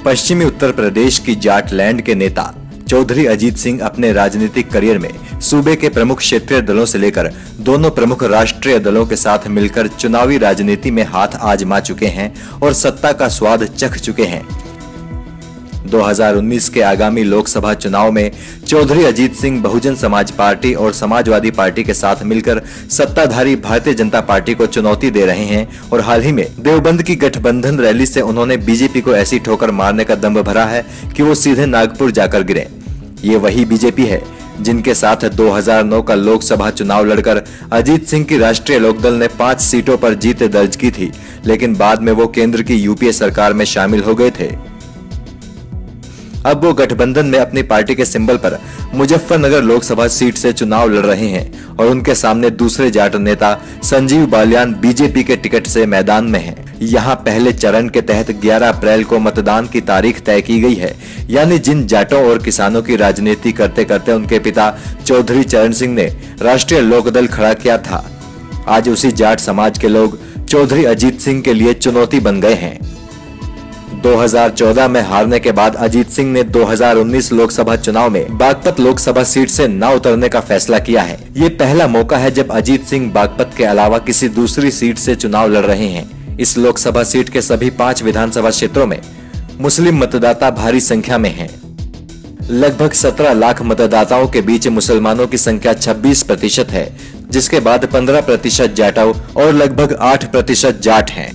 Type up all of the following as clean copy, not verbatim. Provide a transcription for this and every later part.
पश्चिमी उत्तर प्रदेश की जाटलैंड के नेता चौधरी अजीत सिंह अपने राजनीतिक करियर में सूबे के प्रमुख क्षेत्रीय दलों से लेकर दोनों प्रमुख राष्ट्रीय दलों के साथ मिलकर चुनावी राजनीति में हाथ आजमा चुके हैं और सत्ता का स्वाद चख चुके हैं। 2019 के आगामी लोकसभा चुनाव में चौधरी अजीत सिंह बहुजन समाज पार्टी और समाजवादी पार्टी के साथ मिलकर सत्ताधारी भारतीय जनता पार्टी को चुनौती दे रहे हैं और हाल ही में देवबंद की गठबंधन रैली से उन्होंने बीजेपी को ऐसी ठोकर मारने का दम भरा है कि वो सीधे नागपुर जाकर गिरे। ये वही बीजेपी है जिनके साथ 2009 का लोकसभा चुनाव लड़कर अजीत सिंह की राष्ट्रीय लोकदल ने 5 सीटों पर जीत दर्ज की थी, लेकिन बाद में वो केंद्र की यूपीए सरकार में शामिल हो गए थे। अब वो गठबंधन में अपनी पार्टी के सिंबल पर मुजफ्फरनगर लोकसभा सीट से चुनाव लड़ रहे हैं और उनके सामने दूसरे जाट नेता संजीव बालियान बीजेपी के टिकट से मैदान में हैं। यहाँ पहले चरण के तहत 11 अप्रैल को मतदान की तारीख तय की गई है, यानी जिन जाटों और किसानों की राजनीति करते करते उनके पिता चौधरी चरण सिंह ने राष्ट्रीय लोकदल खड़ा किया था, आज उसी जाट समाज के लोग चौधरी अजीत सिंह के लिए चुनौती बन गए हैं। 2014 में हारने के बाद अजीत सिंह ने 2019 लोकसभा चुनाव में बागपत लोकसभा सीट से न उतरने का फैसला किया है। ये पहला मौका है जब अजीत सिंह बागपत के अलावा किसी दूसरी सीट से चुनाव लड़ रहे हैं। इस लोकसभा सीट के सभी 5 विधानसभा क्षेत्रों में मुस्लिम मतदाता भारी संख्या में हैं। लगभग 17 लाख मतदाताओं के बीच मुसलमानों की संख्या 26% है, जिसके बाद 15% जाटव और लगभग 8% जाट हैं।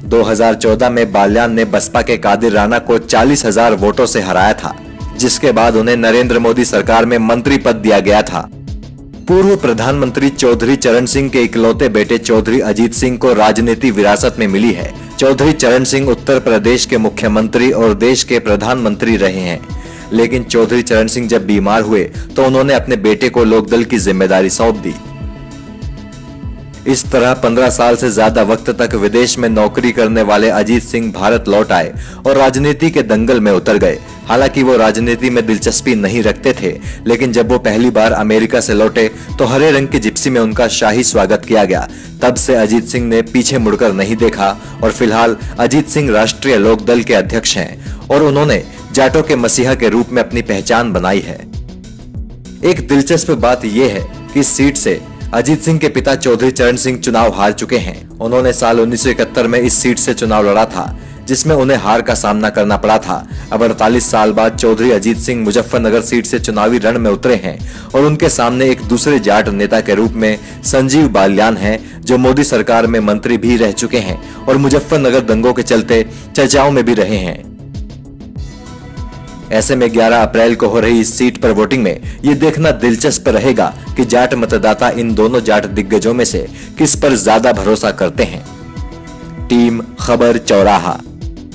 2014 में बालियान ने बसपा के कादिर राणा को 40,000 वोटों से हराया था, जिसके बाद उन्हें नरेंद्र मोदी सरकार में मंत्री पद दिया गया था। पूर्व प्रधानमंत्री चौधरी चरण सिंह के इकलौते बेटे चौधरी अजीत सिंह को राजनीति विरासत में मिली है। चौधरी चरण सिंह उत्तर प्रदेश के मुख्यमंत्री और देश के प्रधानमंत्री रहे हैं, लेकिन चौधरी चरण सिंह जब बीमार हुए तो उन्होंने अपने बेटे को लोकदल की जिम्मेदारी सौंप दी। इस तरह 15 साल से ज्यादा वक्त तक विदेश में नौकरी करने वाले अजीत सिंह भारत लौट आए और राजनीति के दंगल में उतर गए। हालांकि वो राजनीति में दिलचस्पी नहीं रखते थे, लेकिन जब वो पहली बार अमेरिका से लौटे तो हरे रंग की जिप्सी में उनका शाही स्वागत किया गया। तब से अजीत सिंह ने पीछे मुड़कर नहीं देखा और फिलहाल अजीत सिंह राष्ट्रीय लोकदल के अध्यक्ष हैं और उन्होंने जाटों के मसीहा के रूप में अपनी पहचान बनाई है। एक दिलचस्प बात यह है कि इस सीट से अजीत सिंह के पिता चौधरी चरण सिंह चुनाव हार चुके हैं। उन्होंने साल 1971 में इस सीट से चुनाव लड़ा था, जिसमें उन्हें हार का सामना करना पड़ा था। अब 48 साल बाद चौधरी अजीत सिंह मुजफ्फरनगर सीट से चुनावी रण में उतरे हैं और उनके सामने एक दूसरे जाट नेता के रूप में संजीव बालियान हैं, जो मोदी सरकार में मंत्री भी रह चुके हैं और मुजफ्फरनगर दंगों के चलते चर्चाओं में भी रहे हैं। ऐसे में 11 अप्रैल को हो रही इस सीट पर वोटिंग में ये देखना दिलचस्प रहेगा कि जाट मतदाता इन दोनों जाट दिग्गजों में से किस पर ज्यादा भरोसा करते हैं। टीम खबर चौराहा।